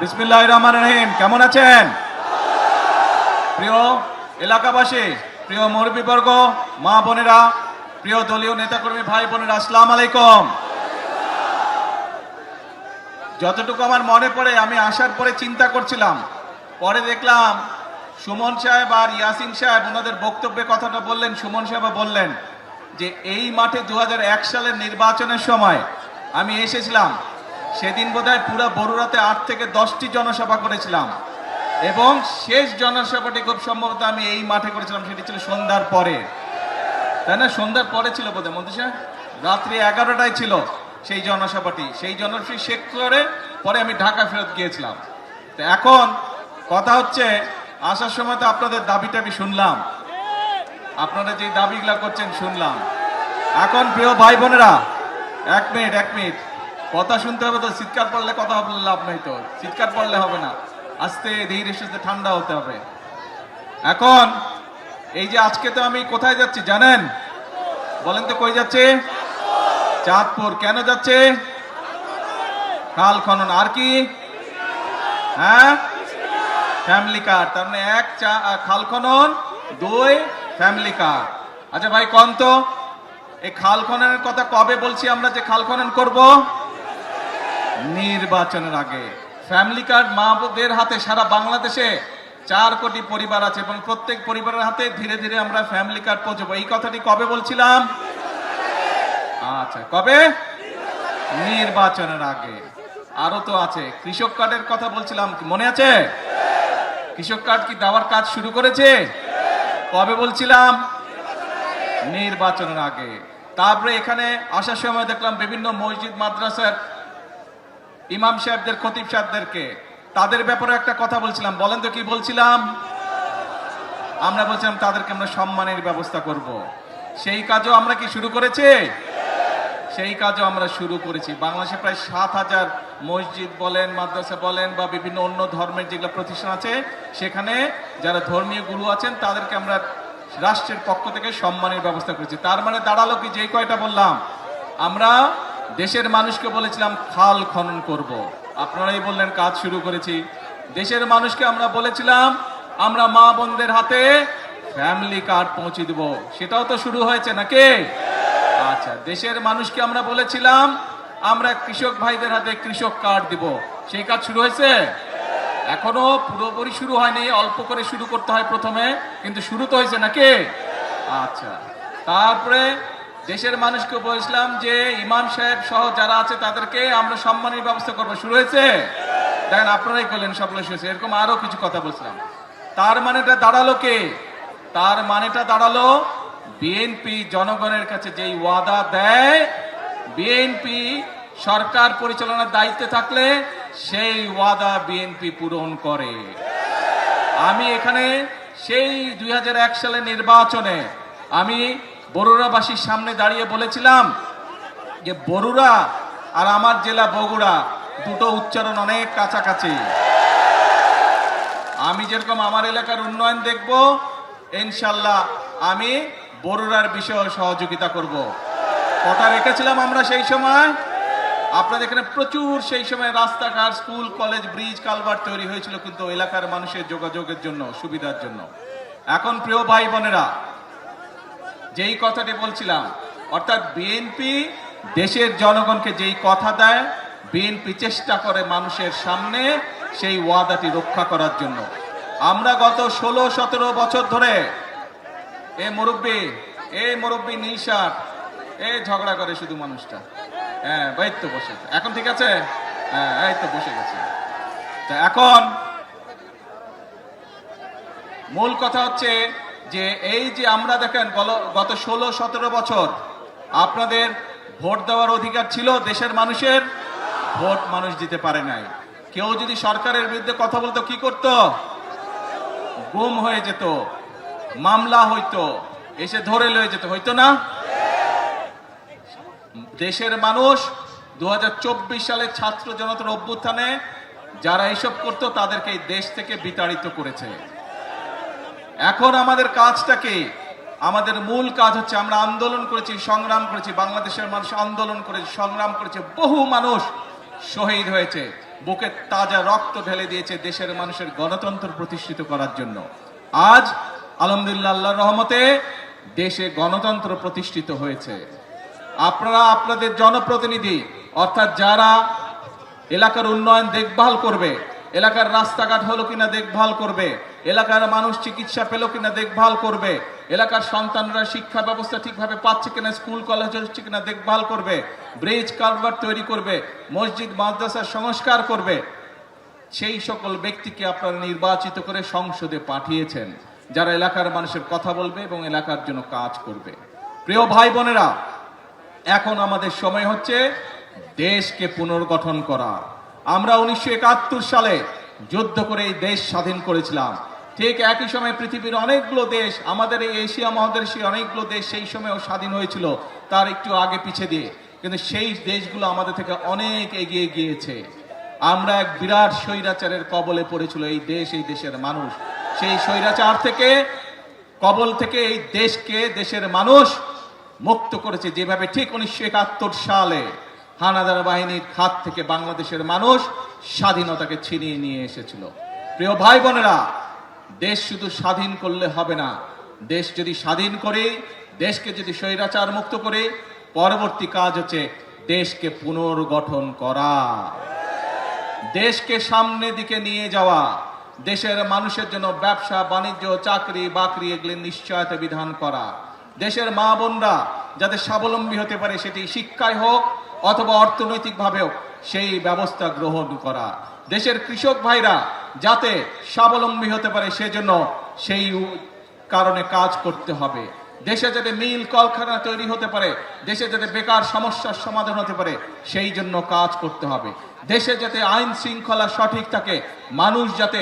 বিসমিল্লাহির রহমানির রহিম। কেমন আছেন প্রিয় এলাকাবাসী, প্রিয় মুরব্বীবর্গ, মা বোনেরা, প্রিয় দলীয় নেতাকর্মী ভাই বোনেরা, আসসালামু আলাইকুম। যতটুকু আমার মনে পড়ে, আমি আসার পরে চিন্তা করছিলাম, পরে দেখলাম সুমন সাহেব আর ইয়াসিন সাহেব ওনাদের বক্তব্যে কথাটা বললেন। সুমন সাহেব বললেন যে এই মাঠে 2001 সালের নির্বাচনের সময় আমি এসেছিলাম। সেদিন বোধহয় পুরো বরুড়াতে 8 থেকে 10টি জনসভা করেছিলাম এবং শেষ জনসভাটি খুব সম্ভবত আমি এই মাঠে করেছিলাম। সেটি ছিল সন্ধ্যার পরে, তাই না? সন্ধ্যার পরে ছিল বোধহয়, মধ্যে রাত্রি 11টায় ছিল সেই জনসভাটি। সেই জনসভা শেষ করে পরে আমি ঢাকা ফেরত গিয়েছিলাম। তো এখন কথা হচ্ছে, আসার সময় তো আপনাদের দাবি টাবি শুনলাম, আপনারা যে দাবিগুলা করছেন শুনলাম। এখন প্রিয় ভাই বোনেরা, এক মিনিট কথা শুনতে হবে তো। চিৎকার পড়লে কথা হবে লাভ নাই, তো চিৎকার পড়লে হবে না, আস্তে ধীরে সুস্থে ঠান্ডা হতে হবে। এখন এই যে আজকে তো আমি কোথায় যাচ্ছি জানেন? বলেন তো কই যাচ্ছে? চাঁদপুর। কেন যাচ্ছে? খাল খনন। আর কি? হ্যাঁ, ফ্যামিলি কার্ড। তার মানে 1 খাল খনন, 2 ফ্যামিলি কার্ড। আচ্ছা ভাই কোন তো, এই খাল খননের কথা কবে বলছি আমরা যে খাল খনন করব? নির্বাচনের আগে। ফ্যামিলি কার্ড মাদের হাতে সারা বাংলাদেশে 4 কোটি পরিবার আছে এবং প্রত্যেক পরিবারের হাতে ধীরে ধীরে আমরা ফ্যামিলি কার্ড পৌঁছবো। এই কথাটি কবে বলছিলাম? আচ্ছা, কবে? নির্বাচনের আগে। আরো তো আছে, কৃষক কার্ডের কথা বলছিলাম, মনে আছে? কৃষক কার্ড কি দেওয়ার কাজ শুরু করেছে? কবে বলছিলাম? নির্বাচনের আগে। তারপরে এখানে আসার সময় দেখলাম বিভিন্ন মসজিদ মাদ্রাসার ইমাম সাহেবদের, খতিব সাহেবদেরকে, তাদের ব্যাপারে একটা কথা বলছিলাম। বলেন তো কি বলছিলাম? আমরা বলছিলাম তাদেরকে আমরা সম্মানের ব্যবস্থা করব। সেই কাজও আমরা কি শুরু করেছি? সেই কাজও আমরা শুরু করেছি। বাংলাদেশে প্রায় 7,000 মসজিদ বলেন, মাদ্রাসা বলেন বা বিভিন্ন অন্য ধর্মের যেগুলো প্রতিষ্ঠান আছে, সেখানে যারা ধর্মীয় গুরু আছেন তাদেরকে আমরা রাষ্ট্রের পক্ষ থেকে সম্মানের ব্যবস্থা করেছি। তার মানে দাঁড়ালো কি, যেই কয়টা বললাম, আমরা দেশের মানুষকে বলেছিলাম খাল খনন করব, আপনারাই বললেন কাজ শুরু করেছি। দেশের মানুষকে আমরা বলেছিলাম আমরা মা বোনদের হাতে ফ্যামিলি কার্ড পৌঁছে দেব, সেটাও তো শুরু হয়েছে নাকি? আচ্ছা, দেশের মানুষকে আমরা বলেছিলাম আমরা কৃষক ভাইদের হাতে কৃষক কার্ড দিব, সেই কাজ শুরু হয়েছে? এখনো পুরোপুরি শুরু হয়নি, অল্প করে শুরু করতে হয় প্রথমে, কিন্তু শুরু তো হয়েছে নাকি? আচ্ছা, তারপরে দেশের মানুষকে বলেছিলাম যে ইমাম সাহেব সহ যারা আছে তাদেরকে আমরা সম্মানের ব্যবস্থা করবো, শুরু হয়েছে? দেখেন আপনারাই করলেন, সকলে শুয়েছে। এরকম আরো কিছু কথা বলছিলাম। তার মানেটা দাঁড়ালো কে? তার মানেটা দাঁড়ালো বিএনপি জনগণের কাছে যেই ওয়াদা দেয়, বিএনপি সরকার পরিচালনার দায়িত্বে থাকলে সেই ওয়াদা বিএনপি পূরণ করে। আমি এখানে সেই 2001 সালের নির্বাচনে আমি বরুড়াবাসীর সামনে দাঁড়িয়ে বলেছিলাম যে বরুড়া আর আমার জেলা বগুড়া দুটো উচ্চারণ অনেক কাছাকাছি। আমি যেরকম আমার এলাকার উন্নয়ন দেখব, ইনশাল্লাহ আমি বরুড়ার বিষয়ে সহযোগিতা করব। কথা রেখেছিলাম আমরা সেই সময়। আপনাদের এখানে প্রচুর সেই সময় রাস্তাঘাট, স্কুল, কলেজ, ব্রিজ, কালভার্ট তৈরি হয়েছিল, কিন্তু এলাকার মানুষের যোগাযোগের জন্য, সুবিধার জন্য। এখন প্রিয় ভাই বোনেরা, যেই কথাটি বলছিলাম, অর্থাৎ বিএনপি দেশের জনগণকে যেই কথা দেয়, বিএনপি চেষ্টা করে মানুষের সামনে সেই ওয়াদাটি রক্ষা করার জন্য। আমরা গত 16-17 বছর ধরে এই মুরব্বী নিশাট ঝগড়া করে শুধু মানুষটা। হ্যাঁ, ভাই তো বসে, এখন ঠিক আছে? হ্যাঁ, এই তো বসে গেছে। তা এখন মূল কথা হচ্ছে যে এই যে আমরা দেখেন গত 16-17 বছর আপনাদের ভোট দেওয়ার অধিকার ছিল দেশের মানুষের, ভোট মানুষ দিতে পারে নাই। কেউ যদি সরকারের বিরুদ্ধে কথা বলতো কি করত? গুম হয়ে যেত, মামলা হইতো, এসে ধরে লয়ে যেত, হইতো না? দেশের মানুষ 2024 সালে ছাত্র জনতার অভ্যুত্থানে যারা এসব করতো তাদেরকে এই দেশ থেকে বিতাড়িত করেছে। এখন আমাদের কাজটা কি? আমাদের মূল কাজ হচ্ছে আমরা আন্দোলন করেছি, সংগ্রাম করেছি, বাংলাদেশের মানুষ আন্দোলন করেছে, সংগ্রাম করেছে, বহু মানুষ শহীদ হয়েছে। বুকে তাজা রক্ত ঢেলে দিয়েছে দেশের মানুষের গণতন্ত্র প্রতিষ্ঠিত করার জন্য। আজ আলহামদুলিল্লাহ আল্লাহর রহমতে দেশে গণতন্ত্র প্রতিষ্ঠিত হয়েছে। আপনারা আপনাদের জনপ্রতিনিধি অর্থাৎ যারা এলাকার উন্নয়ন দেখভাল করবে, এলাকার রাস্তাঘাট হলো কিনা দেখভাল করবে, এলাকার মানুষ চিকিৎসা পেল কিনা দেখভাল করবে, এলাকার সন্তানরা শিক্ষা ব্যবস্থা ঠিকভাবে পাচ্ছে কিনা, স্কুল কলেজ হচ্ছে কিনা দেখভাল করবে, ব্রিজ কালভার্ট তৈরি করবে, মসজিদ মাদ্রাসার সংস্কার করবে, সেই সকল ব্যক্তিকে আপনারা নির্বাচিত করে সংসদে পাঠিয়েছেন, যারা এলাকার মানুষের কথা বলবে এবং এলাকার জন্য কাজ করবে। প্রিয় ভাই বোনেরা, এখন আমাদের সময় হচ্ছে দেশকে পুনর্গঠন করা। আমরা 1971 সালে যুদ্ধ করে এই দেশ স্বাধীন করেছিলাম। ঠিক একই সময় পৃথিবীর অনেকগুলো দেশ, আমাদের এই এশিয়া মহাদেশে অনেকগুলো দেশ সেই সময়ও স্বাধীন হয়েছিল, তার একটু আগে পিছে দিয়ে, কিন্তু সেই দেশগুলো আমাদের থেকে অনেক এগিয়ে গিয়েছে। আমরা এক বিরাট স্বৈরাচারের কবলে পড়েছিল এই দেশ, এই দেশের মানুষ। সেই স্বৈরাচার থেকে, কবল থেকে এই দেশকে, দেশের মানুষ মুক্ত করেছে, যেভাবে ঠিক 1971 সালে হানাদার বাহিনীর হাত থেকে বাংলাদেশের মানুষ স্বাধীনতাকে ছিনিয়ে নিয়ে এসেছিল। প্রিয় ভাই বোনেরা, দেশ শুধু স্বাধীন করলে হবে না, দেশ যদি স্বাধীন করে, দেশকে যদি স্বৈরাচার মুক্ত করে, পরবর্তী কাজ হচ্ছে দেশকে পুনর্গঠন করা, দেশকে সামনের দিকে নিয়ে যাওয়া, দেশের মানুষের জন্য ব্যবসা বাণিজ্য চাকরি বাকরি এগুলি নিশ্চয়তা বিধান করা, দেশের মা বোনরা যাতে স্বাবলম্বী হতে পারে, সেটি শিক্ষায় হোক অথবা অর্থনৈতিকভাবে হোক, সেই ব্যবস্থা গ্রহণ করা, দেশের কৃষক ভাইরা যাতে স্বাবলম্বী হতে পারে সেজন্য সেই কারণে কাজ করতে হবে। দেশে যাতে মিল কলকারখানা তৈরি হতে পারে, দেশে যাতে বেকার সমস্যার সমাধান হতে পারে সেই জন্য কাজ করতে হবে। দেশে যাতে আইন শৃঙ্খলা সঠিক থাকে, মানুষ যাতে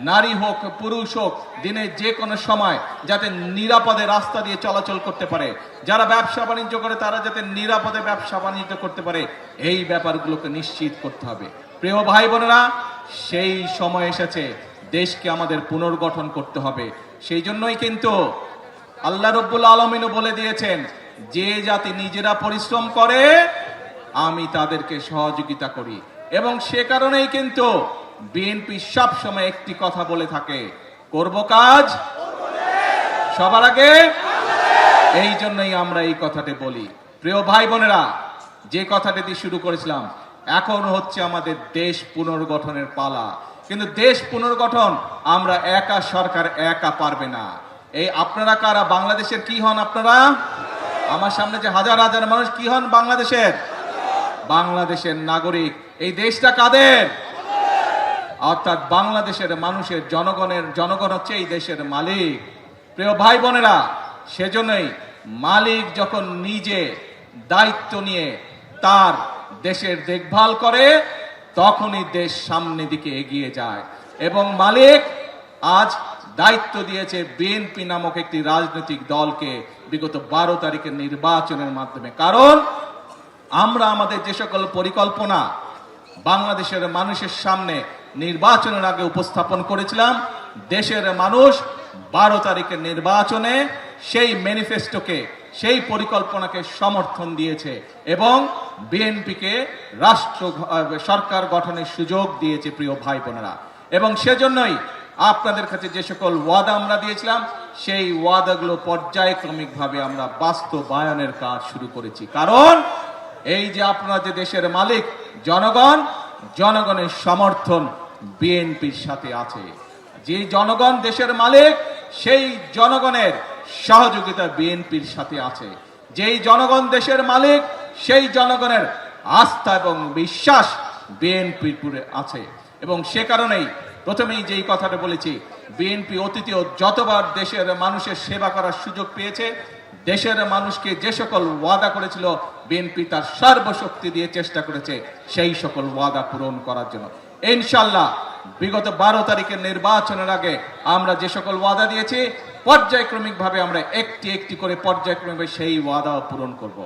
নারী হোক পুরুষ হোক দিনের যে কোনো সময় যাতে নিরাপদে রাস্তা দিয়ে চলাচল করতে পারে, যারা ব্যবসা বাণিজ্য করে তারা যাতে নিরাপদে ব্যবসা বাণিজ্য করতে পারে, এই ব্যাপারগুলোকে নিশ্চিত করতে হবে। প্রিয় ভাই বোনেরা, সেই সময় এসেছে, দেশকে আমাদের পুনর্গঠন করতে হবে। সেই জন্যই কিন্তু আল্লাহ রব্বুল আলামিনও বলে দিয়েছেন, যে জাতি নিজেরা পরিশ্রম করে আমি তাদেরকে সহযোগিতা করি। এবং সে কারণেই কিন্তু বিএনপি সব সময় একটি কথা বলে থাকে, করব কাজ সবার আগে। এই জন্যই আমরা এই কথাটি বলি। প্রিয় ভাই বোনেরা, যে কথাটি দিয়ে শুরু করেছিলাম, এখন হচ্ছে আমাদের দেশ পুনর্গঠনের পালা। কিন্তু দেশ পুনর্গঠন আমরা একা, সরকার একা পারবে না। এই আপনারা কারা? বাংলাদেশের কি হন আপনারা? আমার সামনে যে হাজার হাজার মানুষ কি হন? বাংলাদেশের, বাংলাদেশের নাগরিক। এই দেশটা কাদের? অর্থাৎ বাংলাদেশের মানুষের, জনগণের। জনগণ হচ্ছে এই দেশের মালিক। প্রিয় ভাই বোনেরা, সেজন্যই মালিক যখন নিজে দায়িত্ব নিয়ে তার দেশের দেখভাল করে, তখনই দেশ সামনের দিকে এগিয়ে যায়। এবং মালিক আজ দায়িত্ব দিয়েছে বিএনপি নামক একটি রাজনৈতিক দলকে বিগত 12 তারিখের নির্বাচনের মাধ্যমে। কারণ আমরা আমাদের যে সকল পরিকল্পনা বাংলাদেশের মানুষের সামনে নির্বাচনের আগে উপস্থাপন করেছিলাম, দেশের মানুষ 12 তারিখের নির্বাচনে সেই ম্যানিফেস্টোকে, সেই পরিকল্পনাকে সমর্থন দিয়েছে এবং বিএনপিকে সরকার গঠনের সুযোগ দিয়েছে। প্রিয় ভাই বোনেরা, এবং সেজন্যই আপনাদের কাছে যে সকল ওয়াদা আমরা দিয়েছিলাম, সেই ওয়াদাগুলো পর্যায়ক্রমিকভাবে আমরা বাস্তবায়নের কাজ শুরু করেছি। কারণ এই যে আপনারা যে দেশের মালিক জনগণ, জনগণের সমর্থন বিএনপির সাথে আছে। যে জনগণ দেশের মালিক, সেই জনগণের সহযোগিতা বিএনপির সাথে আছে। যেই জনগণ দেশের মালিক, সেই জনগণের আস্থা এবং বিশ্বাস বিএনপির উপরে আছে। এবং সে কারণেই প্রথমেই যেই কথাটা বলেছি, বিএনপি অতীতেও যতবার দেশের মানুষের সেবা করার সুযোগ পেয়েছে, দেশের মানুষকে যে সকল ওয়াদা করেছিল, বিএনপি তার সর্বশক্তি দিয়ে চেষ্টা করেছে সেই সকল ওয়াদা পূরণ করার জন্য। ইনশাআল্লাহ বিগত 12 তারিখের নির্বাচনের আগে আমরা যে সকল ওয়াদা দিয়েছি, পর্যায়ক্রমিকভাবে আমরা একটি একটি করে পর্যায়ক্রমিকভাবে সেই ওয়াদাও পূরণ করব।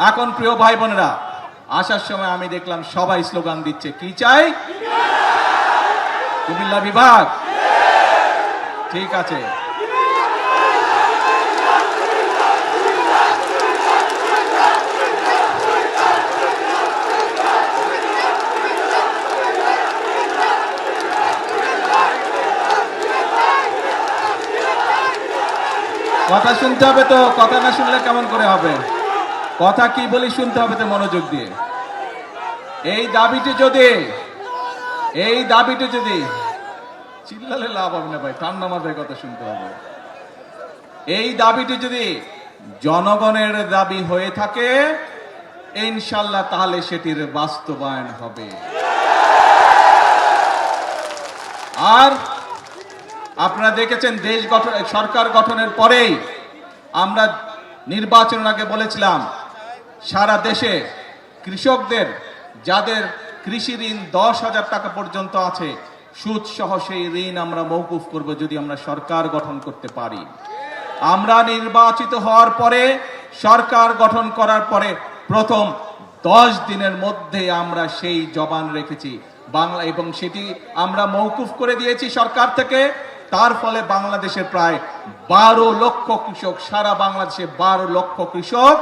এখন প্রিয় ভাই বোনেরা, আসার সময় আমি দেখলাম সবাই স্লোগান দিচ্ছে, কি চাই? কুমিল্লা বিভাগ। ঠিক আছে, কথা শুনতে হবে তো, কথা না শুনলে কেমন করে হবে? কথা কি বলি শুনতে হবে তো মনোযোগ দিয়ে। এই দাবিটি যদি চিল্লালে লাভ হবে না ভাই, ঠান্ডা মাথায় কথা শুনতে হবে। এই দাবিটি যদি জনগণের দাবি হয়ে থাকে ইনশাল্লাহ তাহলে সেটির বাস্তবায়ন হবে। আর আপনারা দেখেছেন দেশ গঠন, সরকার গঠনের পরেই আমরা নির্বাচনের আগে বলেছিলাম সারা দেশে কৃষকদের যাদের কৃষি ঋণ 10,000 টাকা পর্যন্ত আছে সুদ সহ সেই ঋণ আমরা মওকুফ করব যদি আমরা সরকার গঠন করতে পারি। আমরা নির্বাচিত হওয়ার পরে সরকার গঠন করার পরে প্রথম 10 দিনের মধ্যে আমরা সেই জবান রেখেছি বাংলা, এবং সেটি আমরা মওকুফ করে দিয়েছি সরকার থেকে। তার ফলে বাংলাদেশের প্রায় 12 লক্ষ কৃষক, সারা বাংলাদেশে 12 লক্ষ কৃষক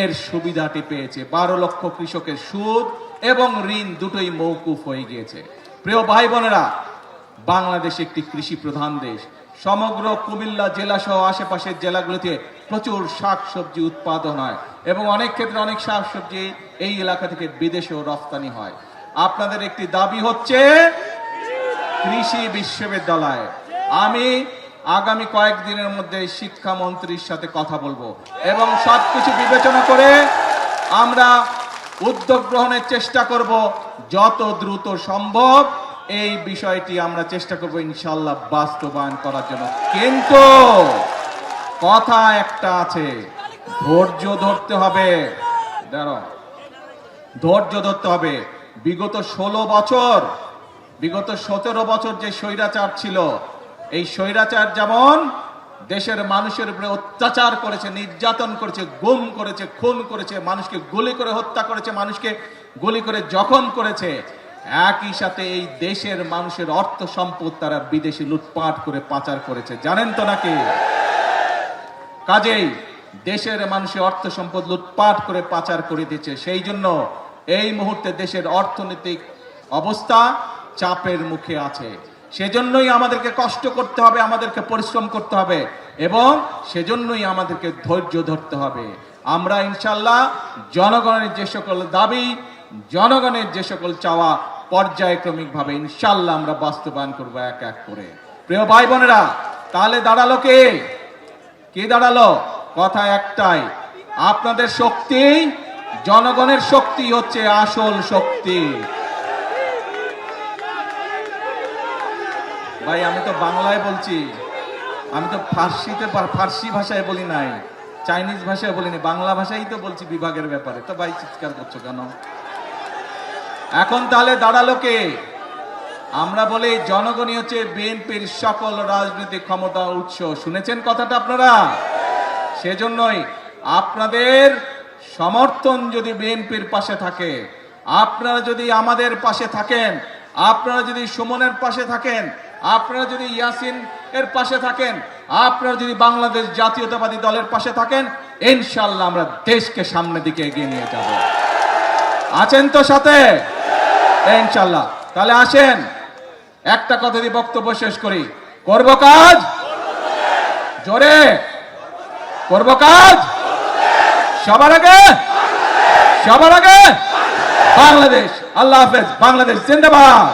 এর সুবিধাটি পেয়েছে। 12 লক্ষ কৃষকের সুদ এবং ঋণ দুটোই মওকুফ হয়ে গিয়েছে। প্রিয় ভাই বোনেরা, বাংলাদেশ একটি কৃষি প্রধান দেশ। সমগ্র কুমিল্লা জেলা সহ আশেপাশের জেলাগুলিতে প্রচুর শাকসবজি উৎপাদন হয় এবং অনেক ক্ষেত্রে অনেক শাকসবজি এই এলাকা থেকে বিদেশেও রপ্তানি হয়। আপনাদের একটি দাবি হচ্ছে কৃষি বিশ্ববিদ্যালয়। আমি আগামী কয়েকদিনের মধ্যে শিক্ষামন্ত্রীর সাথে কথা বলবো এবং সবকিছু বিবেচনা করে আমরা উদ্যোগ গ্রহণের চেষ্টা করব যত দ্রুত সম্ভব। এই বিষয়টি আমরা চেষ্টা করব ইনশাআল্লাহ বাস্তবায়ন করার জন্য। কিন্তু কথা একটা আছে, ধৈর্য ধরতে হবে। ধৈর্য ধরতে হবে। বিগত 17 বছর যে স্বৈরাচার ছিল, এই স্বৈরাচার যেমন দেশের মানুষের উপরে অত্যাচার করেছে, নির্যাতন করেছে, গুম করেছে, খুন করেছে, মানুষকে গুলি করে হত্যা করেছে, মানুষকে গুলি করে জখম করেছে, একই সাথে এই দেশের মানুষের অর্থ সম্পদ তারা বিদেশে লুটপাট করে পাচার করেছে, জানেন তো নাকি? কাজেই দেশের মানুষের অর্থ সম্পদ লুটপাট করে পাচার করে দিচ্ছে। সেই জন্য এই মুহূর্তে দেশের অর্থনৈতিক অবস্থা চাপের মুখে আছে। সেজন্যই আমাদেরকে কষ্ট করতে হবে, আমাদেরকে পরিশ্রম করতে হবে এবং সেজন্যই আমাদেরকে ধৈর্য ধরতে হবে। আমরা ইনশাআল্লাহ জনগণের যে সকল দাবি, জনগণের যে সকল চাওয়া পর্যায়ক্রমিকভাবে ইনশাআল্লাহ আমরা বাস্তবায়ন করব এক এক করে। প্রিয় ভাই বোনেরা, তাহলে দাঁড়ালো কে দাঁড়ালো? কথা একটাই, আপনাদের শক্তি, জনগণের শক্তি হচ্ছে আসল শক্তি। ভাই আমি তো বাংলায় বলছি, আমি তো ফার্সি ভাষায় বলি নাই, চাইনিজ ভাষায় বলিনি, বাংলা ভাষাই তো বলছি বিভাগের ব্যাপারে। তো ভাই চিৎকার করছো কেন? এখন তাহলে দাঁড়ালো কে? আমরা বলি জনগণই হচ্ছে বিএনপির সকল রাজনৈতিক ক্ষমতা উৎস। শুনেছেন কথাটা আপনারা? সেজন্যই আপনাদের সমর্থন যদি বিএনপির পাশে থাকে, আপনারা যদি আমাদের পাশে থাকেন, আপনারা যদি সুমনের পাশে থাকেন, আপনারা যদি ইয়াসিন এর পাশে থাকেন, আপনারা যদি বাংলাদেশ জাতীয়তাবাদী দলের পাশে থাকেন, ইনশাআল্লাহ আমরা দেশকে সামনের দিকে এগিয়ে নিয়ে যাব। আছেন তো সাথে? ইনশাআল্লাহ। তাহলে আসেন একটা কথা দিয়ে বক্তব্য শেষ করি। করব কাজ, জোরে করব কাজ, সবার আগে বাংলাদেশ। আল্লাহ হাফেজ। বাংলাদেশ জিন্দাবাদ।